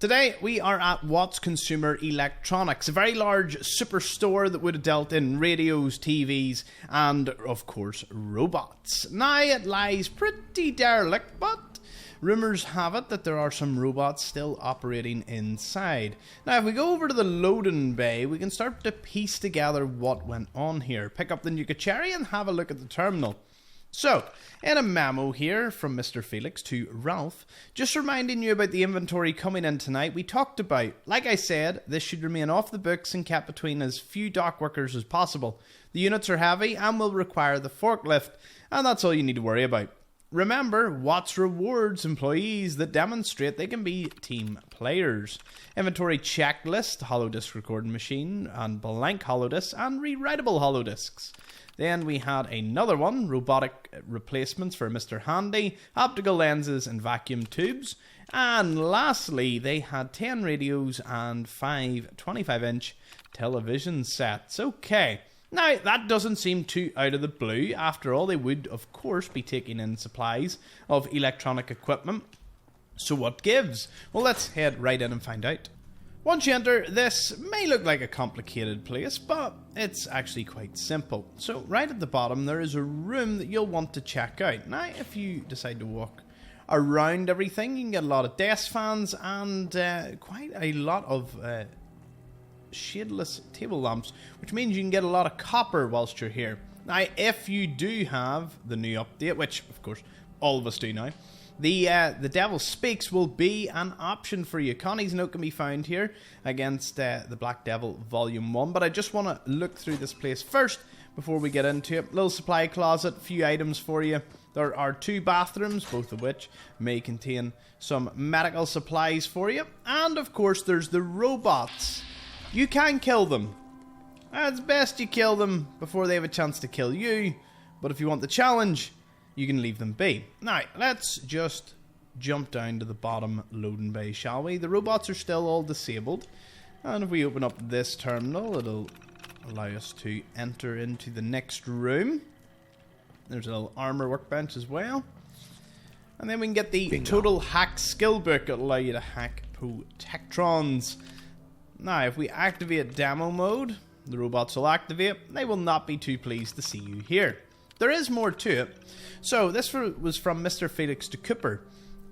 Today we are at Wattz Consumer Electronics, a very large superstore that would have dealt in radios, TVs and of course robots. Now it lies pretty derelict, but rumours have it that there are some robots still operating inside. Now if we go over to the loading bay, we can start to piece together what went on here. Pick up the Nuka Cherry and have a look at the terminal. So, in a memo here from Mr. Felix to Ralph, just reminding you about the inventory coming in tonight, we talked about, like I said, this should remain off the books and kept between as few dock workers as possible. The units are heavy and will require the forklift, and that's all you need to worry about. Remember, Wattz rewards employees that demonstrate they can be team players. Inventory checklist, hollow disk recording machine, and blank hollow disks, and rewritable hollow disks. Then we had another one, robotic replacements for Mr. Handy, optical lenses and vacuum tubes. And lastly, they had 10 radios and 5 25-inch television sets. Okay, now that doesn't seem too out of the blue. After all, they would of course be taking in supplies of electronic equipment. So what gives? Well, let's head right in and find out. Once you enter, this may look like a complicated place, but it's actually quite simple. So right at the bottom there is a room that you'll want to check out. Now if you decide to walk around everything, you can get a lot of desk fans and quite a lot of shadeless table lamps, which means you can get a lot of copper whilst you're here. Now if you do have the new update, which of course all of us do now, the Devil Speaks will be an option for you. Connie's note can be found here against the Black Devil Volume 1. But I just want to look through this place first before we get into it. Little supply closet, few items for you. There are 2 bathrooms, both of which may contain some medical supplies for you. And of course there's the robots. You can kill them. It's best you kill them before they have a chance to kill you. But if you want the challenge, you can leave them be. Now, let's just jump down to the bottom loading bay, shall we? The robots are still all disabled. And if we open up this terminal, it'll allow us to enter into the next room. There's a little armor workbench as well. And then we can get the Total Hack Skill Book. It'll allow you to hack Protectrons. Now, if we activate demo mode, the robots will activate. They will not be too pleased to see you here. There is more to it. So this was from Mr. Felix to Cooper.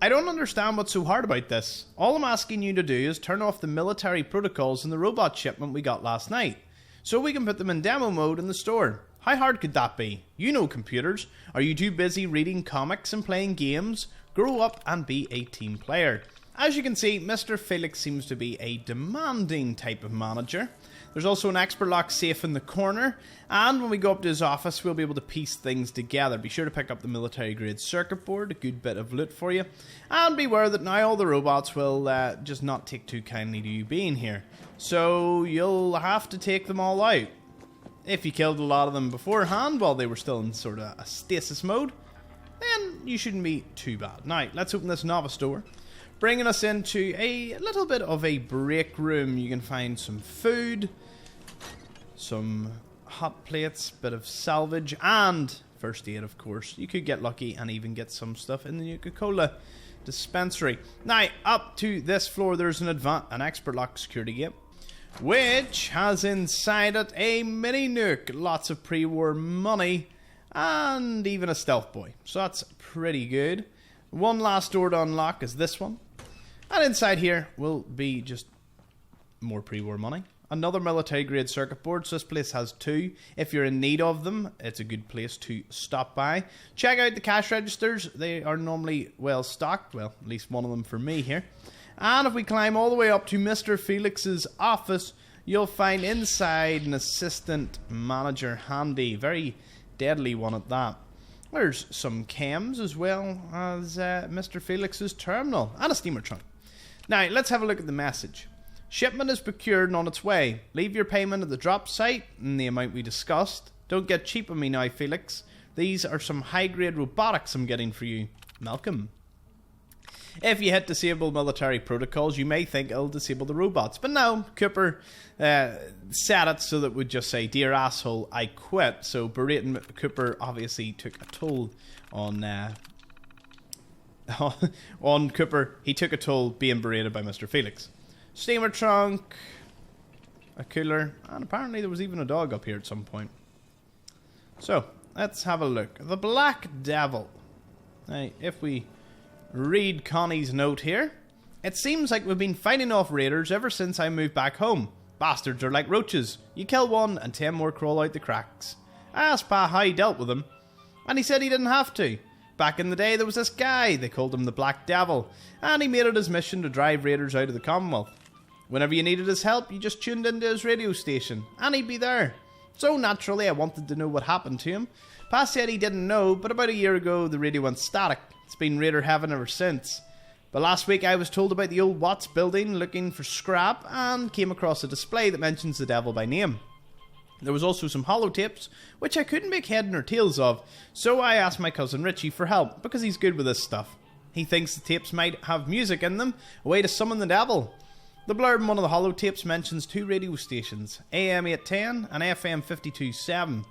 I don't understand what's so hard about this. All I'm asking you to do is turn off the military protocols in the robot shipment we got last night, so we can put them in demo mode in the store. How hard could that be? You know computers. Are you too busy reading comics and playing games? Grow up and be a team player. As you can see, Mr. Felix seems to be a demanding type of manager. There's also an expert lock safe in the corner, and when we go up to his office, we'll be able to piece things together. Be sure to pick up the military grade circuit board, a good bit of loot for you, and beware that now all the robots will just not take too kindly to you being here. So you'll have to take them all out. If you killed a lot of them beforehand while they were still in sort of a stasis mode, then you shouldn't be too bad. Now, let's open this novice door, bringing us into a little bit of a break room. You can find some food, some hot plates, bit of salvage, and first aid, of course. You could get lucky and even get some stuff in the Nuka-Cola dispensary. Now, up to this floor, there's an expert lock security gate, which has inside it a mini nuke, lots of pre-war money, and even a stealth boy. So that's pretty good. One last door to unlock is this one. And inside here will be just more pre-war money. Another military grade circuit board, so this place has 2. If you're in need of them, it's a good place to stop by. Check out the cash registers. They are normally well stocked. Well, at least one of them for me here. And if we climb all the way up to Mr. Felix's office, you'll find inside an assistant manager handy. Very deadly one at that. There's some chems as well as Mr. Felix's terminal and a steamer trunk. Now, let's have a look at the message. Shipment is procured and on its way. Leave your payment at the drop site and the amount we discussed. Don't get cheap on me now, Felix. These are some high-grade robotics I'm getting for you. Malcolm. If you hit disable military protocols, you may think it'll disable the robots. But no, Cooper set it so that we'd just say, "Dear asshole, I quit." So berating Cooper obviously took a toll on on Cooper, he took a toll being berated by Mr. Felix. Steamer trunk, a cooler, and apparently there was even a dog up here at some point. So, let's have a look. The Black Devil. Now, if we read Connie's note here, it seems like we've been fighting off raiders ever since I moved back home. Bastards are like roaches. You kill one and 10 more crawl out the cracks. I asked Pa how he dealt with them, and he said he didn't have to. Back in the day there was this guy, they called him the Black Devil, and he made it his mission to drive raiders out of the Commonwealth. Whenever you needed his help, you just tuned into his radio station, and he'd be there. So naturally I wanted to know what happened to him. Pa said he didn't know, but about a year ago the radio went static. It's been raider heaven ever since. But last week I was told about the old Wattz building looking for scrap and came across a display that mentions the devil by name. There was also some holotapes, which I couldn't make head nor tails of, so I asked my cousin Richie for help, because he's good with this stuff. He thinks the tapes might have music in them, a way to summon the devil. The blurb in one of the holotapes mentions 2 radio stations, AM 810 and FM 527.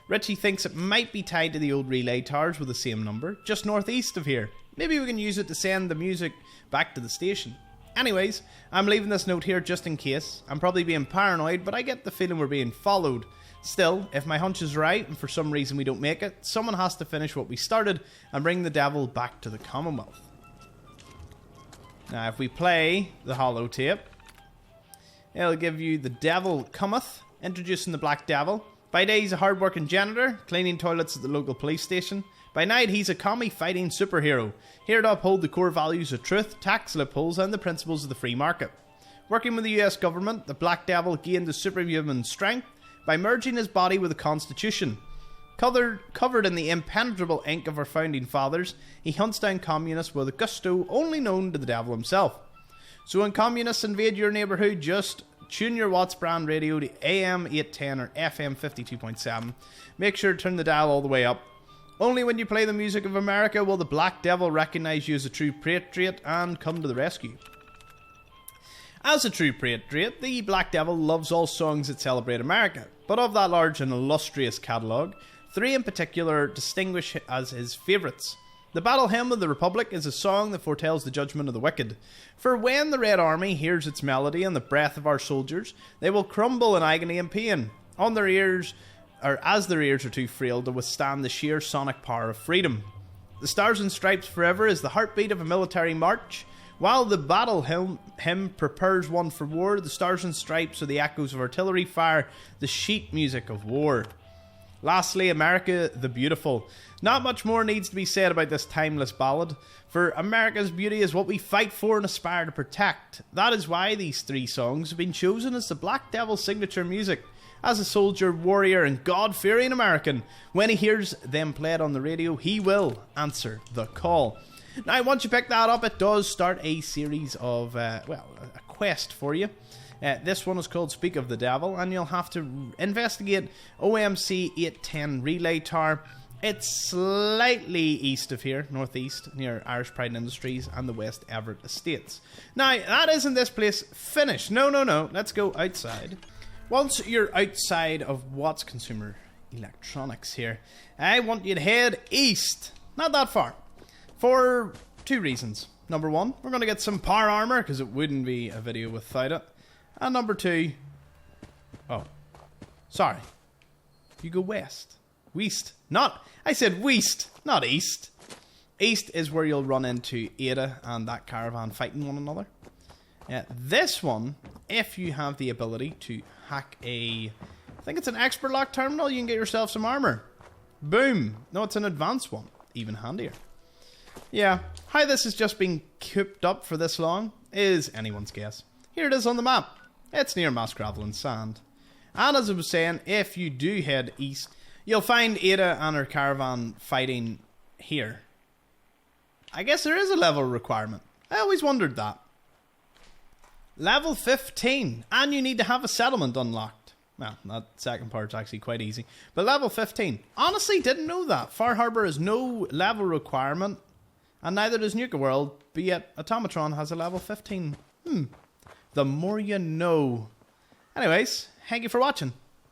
Richie thinks it might be tied to the old relay towers with the same number, just northeast of here. Maybe we can use it to send the music back to the station. Anyways, I'm leaving this note here just in case. I'm probably being paranoid, but I get the feeling we're being followed. Still, if my hunch is right, and for some reason we don't make it, someone has to finish what we started and bring the devil back to the Commonwealth. Now, if we play the holotape, it'll give you the devil cometh, introducing the Black Devil. By day, he's a hard-working janitor, cleaning toilets at the local police station. By night, he's a commie-fighting superhero, here to uphold the core values of truth, tax loopholes, and the principles of the free market. Working with the US government, the Black Devil gained a superhuman strength by merging his body with the Constitution. Covered in the impenetrable ink of our founding fathers, he hunts down communists with a gusto only known to the devil himself. So when communists invade your neighbourhood, just tune your Wattz brand radio to AM 810 or FM 52.7. Make sure to turn the dial all the way up. Only when you play the music of America will the Black Devil recognise you as a true patriot and come to the rescue. As a true patriot, the Black Devil loves all songs that celebrate America, but of that large and illustrious catalogue, 3 in particular distinguish as his favourites. The Battle Hymn of the Republic is a song that foretells the judgment of the wicked. For when the Red Army hears its melody and the breath of our soldiers, they will crumble in agony and pain, on their ears, or as their ears are too frail to withstand the sheer sonic power of freedom. The Stars and Stripes Forever is the heartbeat of a military march. While the battle hymn prepares one for war, the Stars and Stripes are the echoes of artillery fire, the sheet music of war. Lastly, America the Beautiful. Not much more needs to be said about this timeless ballad, for America's beauty is what we fight for and aspire to protect. That is why these 3 songs have been chosen as the Black Devil's signature music. As a soldier, warrior, and God-fearing American, when he hears them played on the radio, he will answer the call. Now, once you pick that up, it does start a series of, a quest for you. This one is called Speak of the Devil, and you'll have to investigate OMC 810 Relay Tower. It's slightly east of here, northeast, near Irish Pride Industries and the West Everett Estates. Now, that isn't this place finished. No. Let's go outside. Once you're outside of Wattz Consumer Electronics here, I want you to head east. Not that far. For 2 reasons. Number 1, we're going to get some power armor, because it wouldn't be a video without it. And number 2... Oh. Sorry. You go west. West. I said west, not east. East is where you'll run into Ada and that caravan fighting one another. This one, if you have the ability to hack I think it's an expert lock terminal, you can get yourself some armor. Boom. No, it's an advanced one. Even handier. Yeah, how this has just been cooped up for this long is anyone's guess. Here it is on the map. It's near Mass Gravel and Sand. And as I was saying, if you do head east, you'll find Ada and her caravan fighting here. I guess there is a level requirement. I always wondered that. Level 15, and you need to have a settlement unlocked. Well, that second part's actually quite easy. But level 15, honestly didn't know that. Far Harbor has no level requirement, and neither does Nuka World, but yet Automatron has a level 15. The more you know. Anyways, thank you for watching.